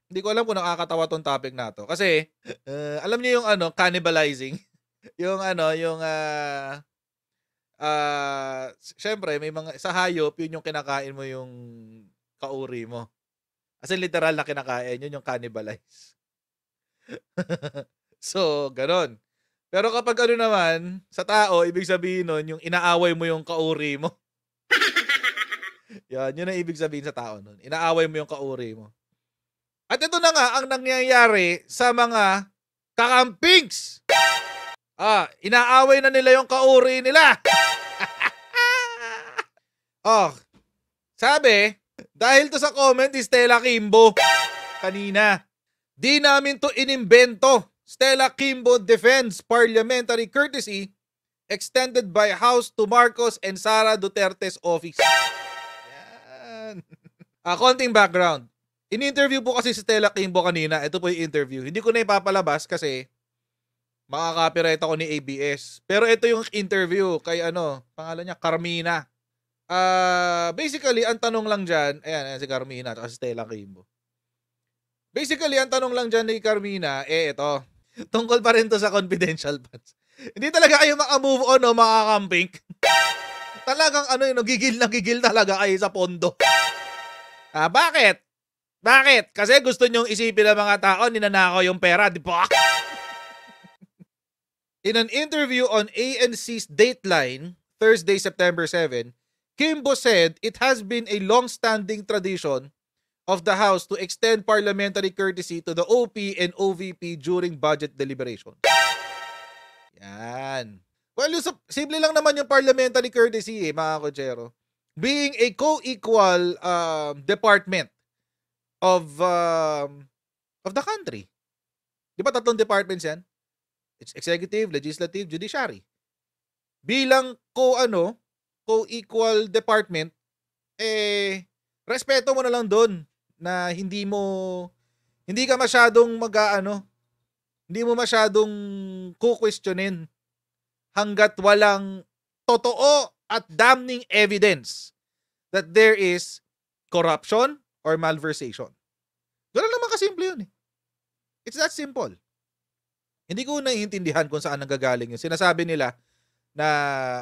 Hindi ko alam kung nakakatawa 'tong topic na 'to kasi, alam niyo yung ano, cannibalizing? Yung ano, yung, siyempre may mga sa hayop yun yung kinakain mo yung kauri mo. As in literal na kinakain, yun yung cannibalize. So, gano'n. Pero kapag ano naman, sa tao ibig sabihin nun yung inaaway mo yung kauri mo. Yun ang ibig sabihin sa tao nun, inaaway mo yung kauri mo. At ito na nga ang nangyayari sa mga kakampings. Inaaway na nila yung kauri nila. Oh, sabi, dahil to sa comment ni Stella Kimbo kanina, di namin to inimbento. Stella Kimbo defends parliamentary courtesy extended by House to Marcos and Sara Duterte's office. Yan. Konting background. In-interview po kasi si Stella Kimbo kanina. Ito po yung interview. Hindi ko na ipapalabas kasi makaka-copyright ako ni ABS. Pero ito yung interview kay pangalan niya, Carmina. Basically, ang tanong lang dyan, ayan si Carmina at si Stella Kimbo. Basically, ang tanong lang dyan ni Carmina, ito. Tungkol pa rin to sa confidential funds. Hindi talaga kayo maka-move on o makakamping. Talagang gigil na gigil talaga kayo sa pondo. Bakit? Bakit? Kasi gusto nyong isipin ng mga tao, ninanakaw yung pera, di ba? In an interview on ANC's Dateline, Thursday, September 7, Kimbo said it has been a long-standing tradition of the House to extend parliamentary courtesy to the OP and OVP during budget deliberation. Yan. Well, simple lang naman yung parliamentary courtesy mga kotsero. Being a co-equal department of the country. Di ba 3 departments yan? It's executive, legislative, judiciary. Bilang co-equal department, respeto mo na lang doon na hindi ka masyadong hindi mo masyadong ku-questionin hanggat walang totoo at damning evidence that there is corruption or malversation. Ganun naman kasimple yun eh. It's that simple. Hindi ko naiintindihan kung saan nanggagaling yun. Sinasabi nila na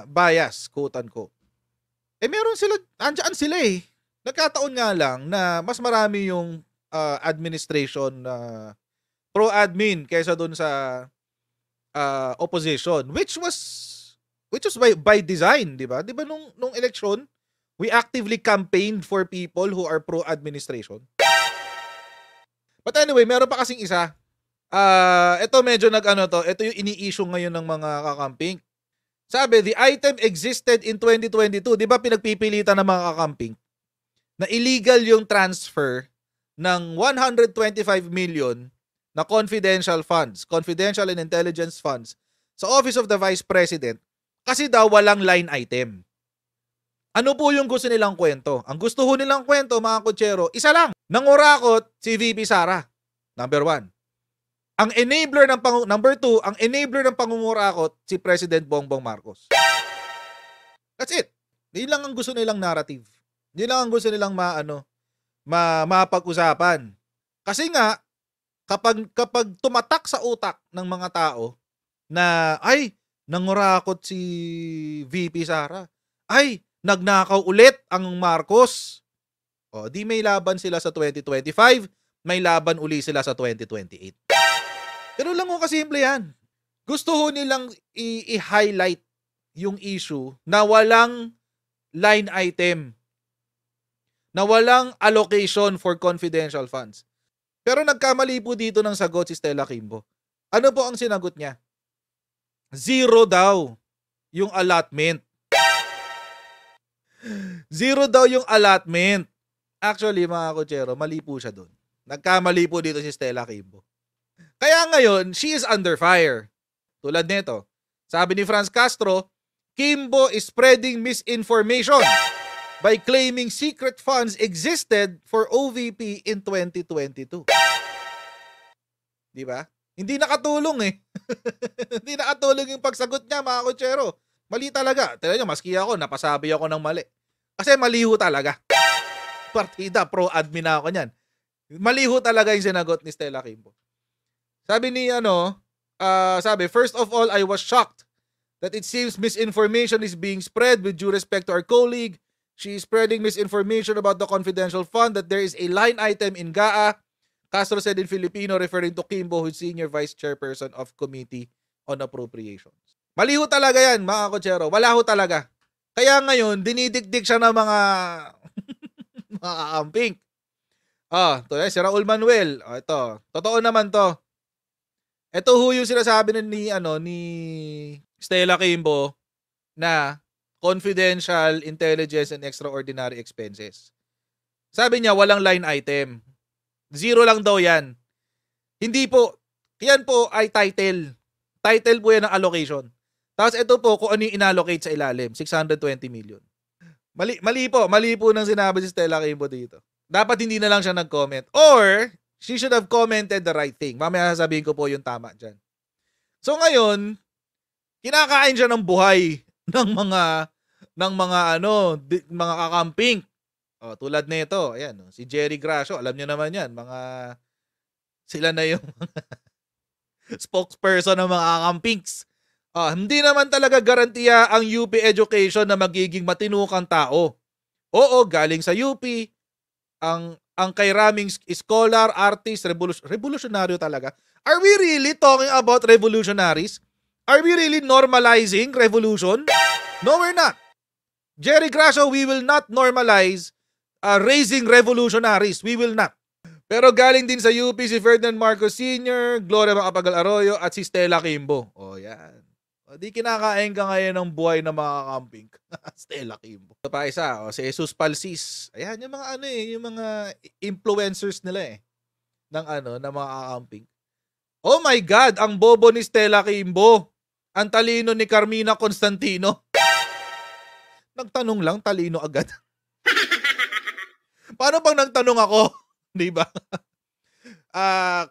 bias, quote-unquote. Meron sila, andyan sila eh. Nagkataon nga lang na mas marami yung administration na pro-admin kaysa dun sa opposition, which was by design, di ba? Di ba nung election, we actively campaigned for people who are pro-administration. But anyway, meron pa kasing isa. Ito medyo ito yung ini-issue ngayon ng mga kakamping. Sabi, the item existed in 2022. Di ba pinagpipilitan ng mga kakamping na illegal yung transfer ng 125 million na confidential and intelligence funds sa Office of the Vice President kasi daw walang line item. Ano po yung gusto nilang kwento? Ang gusto ho nilang kwento, mga kutsero, isa lang. Nangurakot si VP Sara. Number 1. Number 2, ang enabler ng pangungurakot si President Bongbong Marcos. That's it. Hindi lang ang gusto nilang narrative. Hindi lang ang gusto nilang mapag-usapan. Kasi nga, kapag tumatak sa utak ng mga tao na, nangurakot si VP Sara. Nagnakaw ulit ang Marcos. Di may laban sila sa 2025, may laban uli sila sa 2028. Pero lang ho kasimple yan. Gusto ho nilang i-highlight yung issue na walang line item, na walang allocation for confidential funds. Pero nagkamali po dito ng sagot si Stella Kimbo. Ano po ang sinagot niya? 0 daw yung allotment. 0 daw yung allotment. Actually, mga kutsero, mali po siya doon. Nagkamali po dito si Stella Kimbo. Kaya ngayon, she is under fire. Tulad nito, sabi ni Franz Castro, Kimbo is spreading misinformation by claiming secret funds existed for OVP in 2022. Di ba? Hindi nakatulong eh. Hindi nakatulong yung pagsagot niya, mga kutsero. Mali talaga. Tignan nyo, maski ako, napasabi ako ng mali. Kasi mali ho talaga. Partida, pro-admin na ako niyan. Mali ho talaga yung sinagot ni Stella Kimbo. Sabi ni sabi, first of all, I was shocked that it seems misinformation is being spread. With due respect to our colleague, she is spreading misinformation about the confidential fund that there is a line item in GAA. Castro said in Filipino, referring to Kimbo, who's senior vice chairperson of Committee on Appropriations. Mali ho talaga yan, mga kotsero. Wala ho talaga. Kaya ngayon, dinidikdik siya ng mga mga kakamping. To si Raul Manuel. Ito, totoo naman to. Ito ho yung sinasabi ni Stella Kimbo na confidential intelligence and extraordinary expenses. Sabi niya walang line item. Zero lang daw yan. Hindi po. Yan po ay title. Title po yan ng allocation. Tapos ito po kung ano yung inallocate sa ilalim. 620 million. Mali po nang sinabi si Stella Kimbo dito. Dapat hindi na lang siya nag-comment. Or, she should have commented the right thing. Mamaya sasabihin ko po yung tama dyan. So ngayon, kinakain siya ng buhay ng mga kakamping. Tulad nito, ayan, si Jerry Gracio, alam niyo naman yan, sila na yung spokesperson ng mga kakampings. Hindi naman talaga garantiya ang UP education na magiging matinukang tao. Oo, galing sa UP, ang kay raming scholar, artist, revolutionaryo talaga. Are we really talking about revolutionaries? Are we really normalizing revolution? No, we're not. Jerry Gracio, we will not normalize raising revolutionaries. We will not. Pero galing din sa UP si Ferdinand Marcos Sr., Gloria Macapagal Arroyo at si Stella Kimbo. Yan. Di kinakain ka ngayon ng buhay ng mga kakamping. Stella Kimbo. Ito pa isa, si Jesus Palsis. Ayan, yung mga yung mga influencers nila ng mga kakamping. Oh my God, ang bobo ni Stella Kimbo. Ang talino ni Carmina Constantino. Nagtanong lang, talino agad. Paano pang nagtanong ako? Di ba?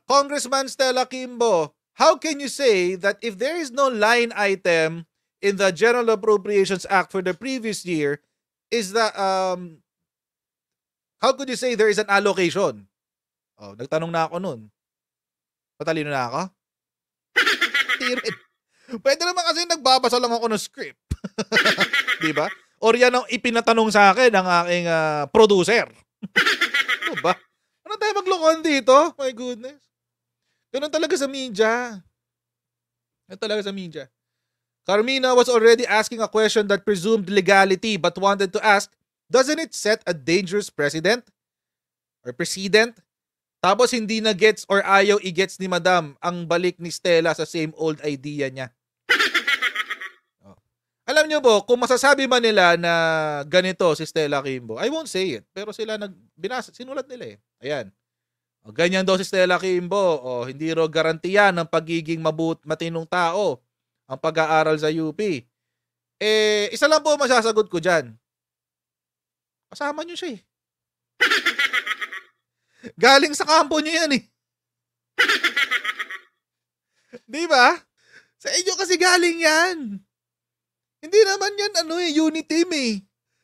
Congressman Stella Kimbo, how can you say that if there is no line item in the General Appropriations Act for the previous year, is that, how could you say there is an allocation? Nagtanong na ako nun. Patalino na ako? Tirin. Pwede naman kasi nagbabasa lang ako ng script. Di ba? Or yan ang ipinatanong sa akin ng aking producer. Ano ba? Ano tayo maglokohan dito? My goodness. Ganun talaga sa media. Carmina was already asking a question that presumed legality but wanted to ask, doesn't it set a dangerous precedent? Or precedent? Tapos hindi na gets or ayaw i-gets ni Madam ang balik ni Stella sa same old idea niya. Alam niyo po, kung masasabi man nila na ganito si Stella Kimbo, I won't say it. Pero sila sinulat nila Ayan. Ganyan daw si Stella Kimbo. Hindi raw garantiya ng pagiging matinong tao ang pag-aaral sa UP. Isa lang po masasagot ko dyan. Kasama niyo siya Galing sa kampo niyo yan Di ba? Sa inyo kasi galing yan. Hindi naman yan unit team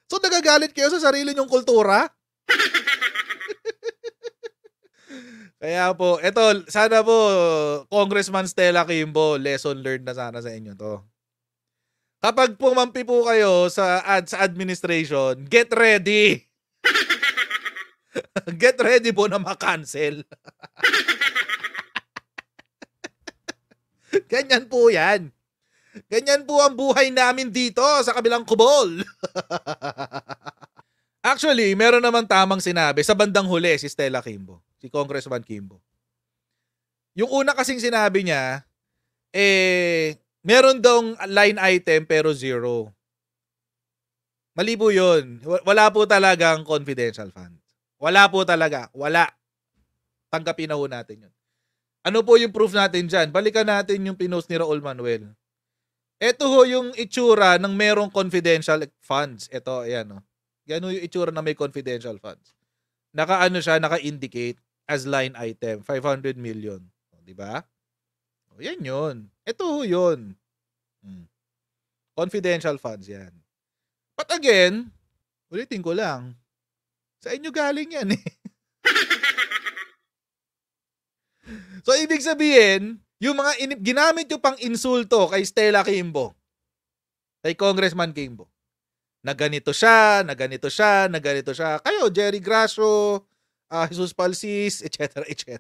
So nagagalit kayo sa sarili nyong kultura? Kaya po, eto, sana po, Congressman Stella Kimbo, lesson learned na sana sa inyo to. Kapag pumampi po kayo sa administration, get ready. Get ready po na ma-cancel. Ganyan po yan. Ganyan po ang buhay namin dito sa kabilang kubol. Actually, meron naman tamang sinabi sa bandang huli si Stella Kimbo, si Congressman Kimbo. Yung una kasing sinabi niya, meron daw line item pero zero. Mali po yun. Wala po talagang confidential fund. Wala po talaga. Wala. Tanggapin na po natin yun. Ano po yung proof natin dyan? Balikan natin yung pinost ni Raul Manuel. Ito ho yung itsura ng merong confidential funds. Ito, ayan Yan yung itsura na may confidential funds. Naka-indicate as line item, 500 million. Di ba? Yan yun. Ito ho yun. Confidential funds yan. But again, ulitin ko lang, sa inyo galing yan So, ibig sabihin, yung mga ginamit yung pang insulto kay Stella Kimbo, kay Congressman Kimbo, na ganito siya, na ganito siya, na ganito siya. Kayo, Jerry Gracio, Jesus Palsis, etc., etc.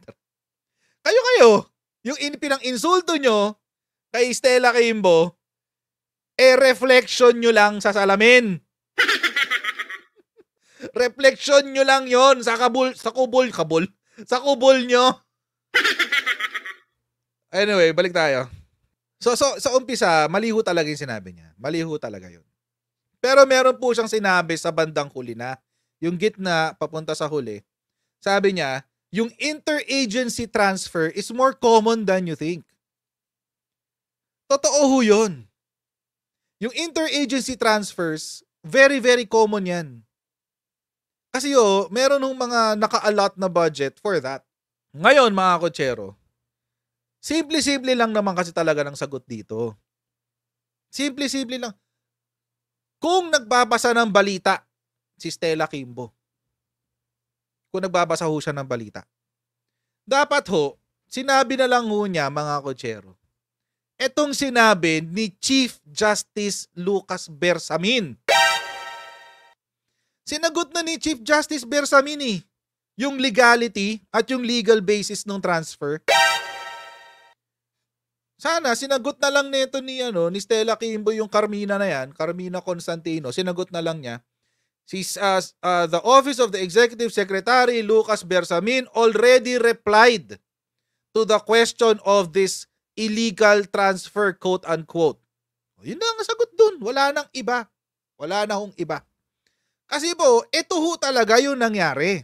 Kayo, yung pinang insulto nyo kay Stella Kimbo, reflection nyo lang sa salamin. Reflection nyo lang yon sa kubol nyo. Anyway, balik tayo. So sa umpisa, maliho talaga yung sinabi niya. Maliho talaga yun. Pero meron po siyang sinabi sa bandang huli na, yung gitna papunta sa huli, sabi niya, yung interagency transfer is more common than you think. Totoo ho yun. Yung interagency transfers, very, very common yan. Kasi meron ng mga naka-allot na budget for that. Ngayon, mga kotsero, simple-simple lang naman kasi talaga ng sagot dito. Simple-simple lang. Kung nagbabasa ng balita si Stella Kimbo, kung nagbabasa ho siya ng balita, dapat sinabi na lang ho niya, mga kotsero, etong sinabi ni Chief Justice Lucas Bersamin. Sinagot na ni Chief Justice Bersamin yung legality at yung legal basis ng transfer. Sana sinagot na lang nito ni Stella Kimbo yung Carmina na yan, Carmina Constantino, sinagot na lang niya. The Office of the Executive Secretary Lucas Bersamin already replied to the question of this illegal transfer, quote unquote. Yun na ang sagot dun. Wala nang iba. Wala na hong iba. Kasi po, ito ho talaga yung nangyari.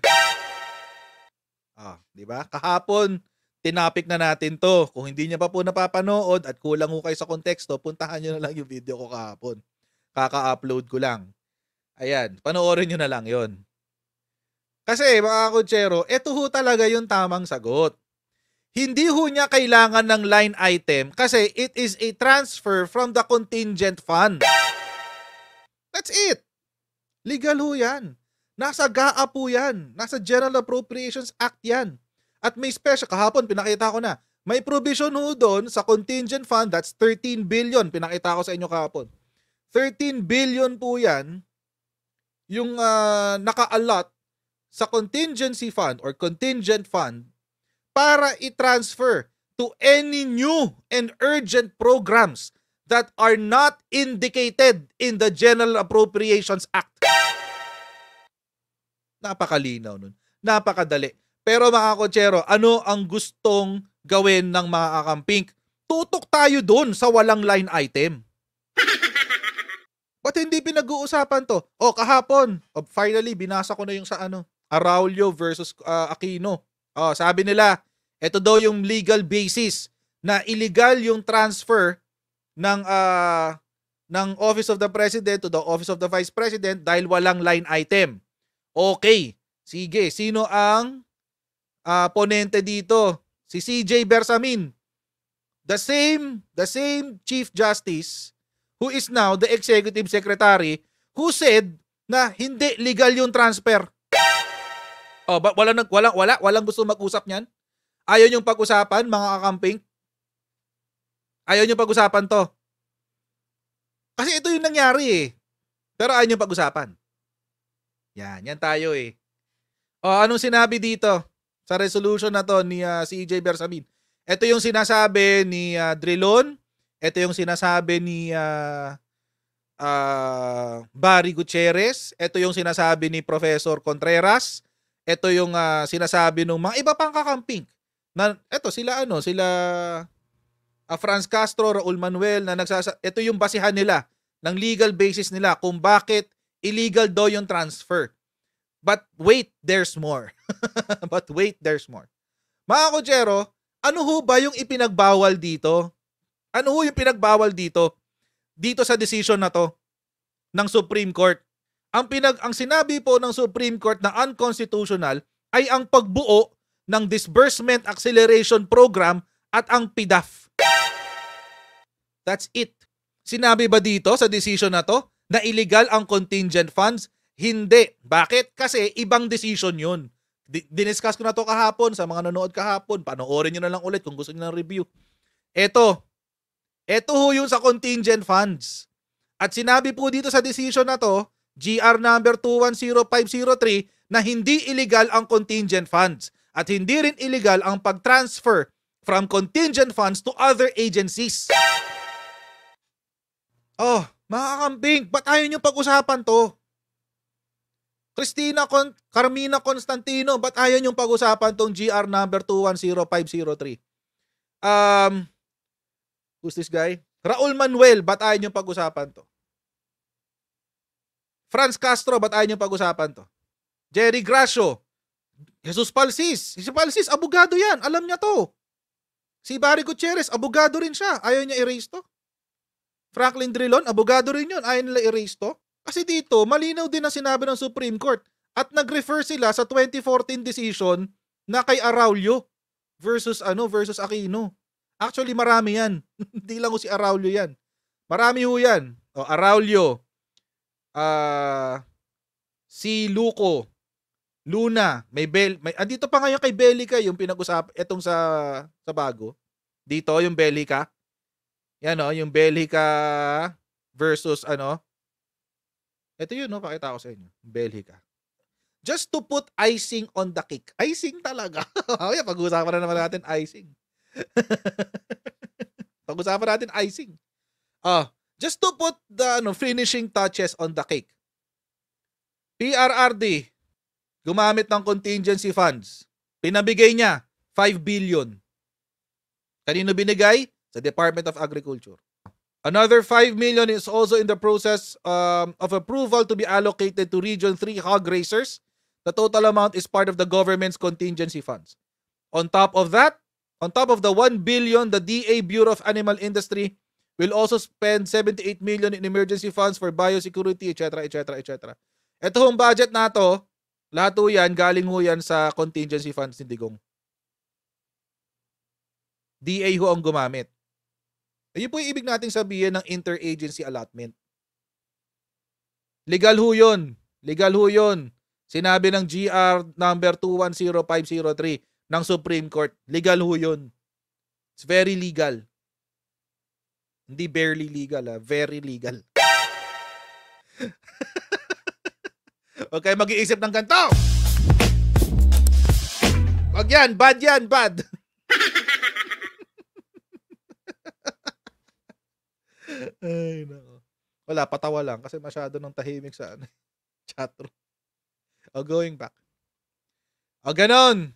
Di ba? Kahapon, tinapik na natin to. Kung hindi niya pa po napapanood at kulang ho kayo sa konteksto, puntahan nyo na lang yung video ko kahapon. Kaka-upload ko lang. Ayan, panoorin nyo na lang yon. Kasi mga kotsero, ito ho talaga yung tamang sagot. Hindi ho niya kailangan ng line item kasi it is a transfer from the contingent fund. That's it. Legal ho yan. Nasa GAA po yan. Nasa General Appropriations Act yan. At may special, kahapon pinakita ko na, may provision ho doon sa contingent fund, that's 13 billion. Pinakita ko sa inyo kahapon. 13 billion po yan, yung naka-allot sa contingency fund or contingent fund para i-transfer to any new and urgent programs that are not indicated in the General Appropriations Act. Napakalinaw nun. Napakadali. Pero mga kotsero, ano ang gustong gawin ng mga kakamping? Tutok tayo dun sa walang line item. Ba't hindi pinag-uusapan to? Kahapon, finally, binasa ko na yung sa Araulio versus Aquino. Sabi nila, ito daw yung legal basis na illegal yung transfer ng Office of the President to the Office of the Vice President dahil walang line item. Okay, sige. Sino ang ponente dito? Si CJ Bersamin. The same Chief Justice who is now the Executive Secretary who said na hindi legal yung transfer. Walang gusto mag-usap niyan? Ayaw niyong pag-usapan, mga kakamping? Ayaw niyong pag-usapan to. Kasi ito yung nangyari Pero ayaw niyong pag-usapan. Yan tayo anong sinabi dito sa resolution na to ni CJ Bersamin? Ito yung sinasabi ni Drilon. Ito yung sinasabi ni Barry Gutierrez. Ito yung sinasabi ni Professor Contreras. Ito yung sinasabi ng mga iba pang kakamping. Na ito sila Franz Castro, Raul Manuel na ito yung basihan nila ng legal basis nila kung bakit illegal daw yung transfer. But wait, there's more. Mga kotsero, ano ho ba yung ipinagbawal dito? Ano ho yung pinagbawal dito? Dito sa decision na to ng Supreme Court. Ang sinabi po ng Supreme Court na unconstitutional ay ang pagbuo ng Disbursement Acceleration Program at ang PDAF. That's it. Sinabi ba dito sa decision na to na illegal ang contingent funds? Hindi. Bakit? Kasi ibang decision yun. Diniscuss ko na to kahapon sa mga nanonood kahapon. Panoorin nyo na lang ulit kung gusto nyo ng review. Ito ho yung sa contingent funds. At sinabi po dito sa decision na to, GR number 210503, na hindi illegal ang contingent funds. At hindi rin illegal ang pag-transfer from contingent funds to other agencies. Oh, mga kambing, ba't ayaw nyo pag-usapan to? Carmina Constantino, ba't ayaw nyo pag-usapan tong GR number 210503? Who's this guy? Raul Manuel, ba't ayaw nyo pag-usapan to? Franz Castro, ba't ayaw nyo pag-usapan to? Jerry Gracio, Jesus Palsis. Jesus Palsis, abogado yan. Alam niya to. Si Barry Gutierrez, abogado rin siya. Ayaw niya erase to. Franklin Drilon, abogado rin yun. Ayaw nila erase to. Kasi dito, malinaw din ang sinabi ng Supreme Court. At nag-refer sila sa 2014 decision na kay Araulio versus Aquino. Actually, marami yan. Hindi lang ko si Araulio yan. Marami ho yan. O, Araulio, si Luco, Luna, andito pa ngayon kay Belica yung pinag-usap, etong sa bago. Dito, yung Belica. Yan o, yung Belica versus ito yun, no? Pakita ko sa inyo. Belica. Just to put icing on the cake. Icing talaga. Pag-usapan na naman natin icing. Pag-usapan natin icing. Just to put the finishing touches on the cake. PRRD, gumamit ng contingency funds. Pinabigay niya 5 billion. Kanino binigay? Sa Department of Agriculture. Another 5 million is also in the process of approval to be allocated to Region 3 hog raisers. The total amount is part of the government's contingency funds. On top of that, on top of the 1 billion, the DA Bureau of Animal Industry will also spend 78 million in emergency funds for biosecurity, etc., etc., etc. Ito hong budget na to, lahat ho yan, galing ho yan sa contingency funds ni Digong. DA ho ang gumamit. Ayun po yung ibig nating sabihin ng interagency allotment. Legal ho yun. Legal ho yun. Sinabi ng GR number 210503 ng Supreme Court. Legal ho yun. It's very legal. Hindi barely legal, very legal. Okay, mag-iisip ng ganito. Wag yan, bad yan, bad. Ay, nako. Wala, patawa lang kasi masyado nang tahimik sa chatroom. Going back. Ganon.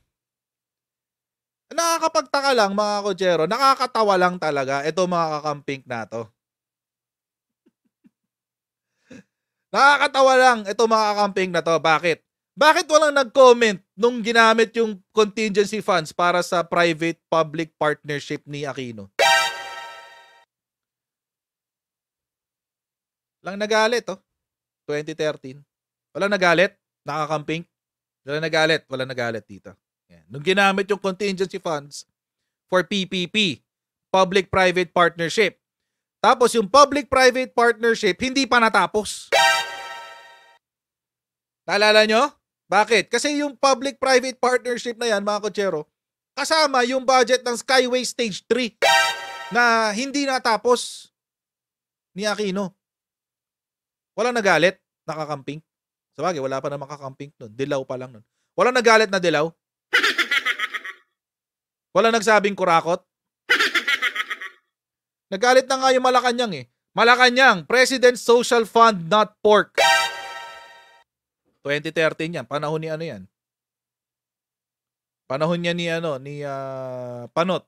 Nakakapagtaka lang mga kochero, nakakatawa lang talaga ito mga kakampink na to. Nakakatawa lang ito mga kakampink na to. Bakit? Bakit walang nag-comment nung ginamit yung contingency funds para sa private-public partnership ni Aquino? Lang nagalit, 2013. Walang nagalit, nakakamping. Walang nagalit dito. Yan. Nung ginamit yung contingency funds for PPP, public-private partnership. Tapos yung public-private partnership, hindi pa natapos. Naalala nyo? Bakit? Kasi yung public-private partnership na yan, mga kochero, kasama yung budget ng Skyway Stage 3 na hindi natapos ni Aquino. Walang nagalit, nakakamping. Sabagay, wala pa namang kakamping nun. Dilaw pa lang nun. Walang nagalit na dilaw. Walang nagsabing kurakot. Nagalit na nga yung Malacanang Malacanang, President's Social Fund, not pork. 2013 yan. Panahon ni yan. Panahon niya ni Panot.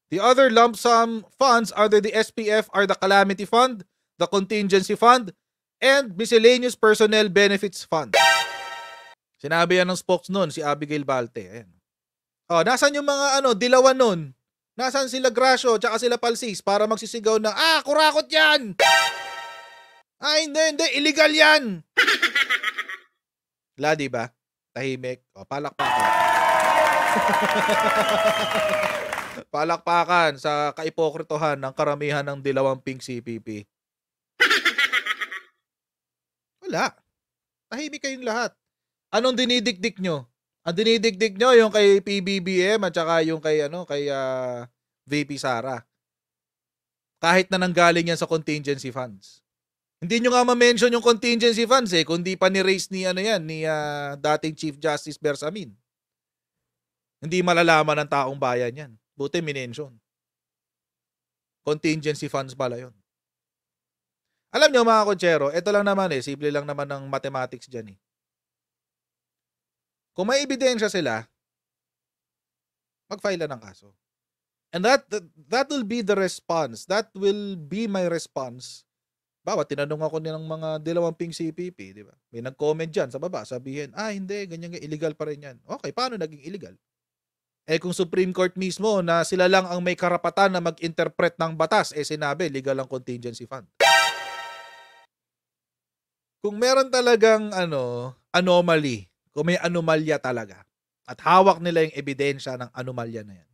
The other lump sum funds under the SPF are the Calamity Fund, the Contingency Fund, and Miscellaneous Personnel Benefits Fund. Sinabi yan ng spokes nun, si Abigail Balte. Ayan. Nasaan yung mga dilawan nun? Nasaan sila Gracio tsaka sila Palsis para magsisigaw na, kurakot yan! Hindi, illegal yan! Wala, diba? Tahimik. Palakpakan. Palakpakan sa kaipokritohan ng karamihan ng dilawang pink CPP. Wala. Tahimik kayong lahat. Anong dinidikdik nyo? Ang dinidigdig nyo yung kay PBBM at saka yung kay VP Sara. Kahit na nanggaling yan sa contingency funds. Hindi nyo nga ma-mention yung contingency funds kundi pa ni-raise ni dating Chief Justice Bersamin. Hindi malalaman ng taong bayan yan. Buti minention. Contingency funds pala yun. Alam nyo mga kotsero, ito lang naman simple lang naman ng mathematics dyan Kung may ebidensya sila, mag-file na ng kaso. And that will be the response. That will be my response. Tinanong ako ng mga dalawamping CPP, di ba? May nag-comment dyan sa baba, sabihin, hindi, ganyan, illegal pa rin yan. Okay, paano naging illegal? Kung Supreme Court mismo na sila lang ang may karapatan na mag-interpret ng batas, sinabi, legal ang contingency fund. Kung meron talagang anomaly, kung may anomalya talaga, at hawak nila yung ebidensya ng anomalya na yan,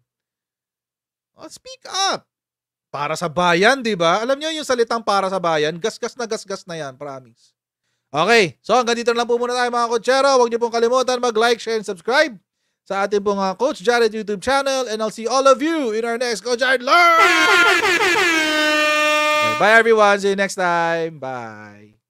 speak up! Para sa bayan, di ba? Alam niyo yung salitang para sa bayan, gasgas na yan, promise. Okay, so hanggang dito lang po muna tayo mga kotsero. Huwag niyo pong kalimutan mag-like, share, and subscribe sa ating pong Coach Jared YouTube channel, and I'll see all of you in our next Coach Jared Learn! Okay, bye everyone, see you next time. Bye!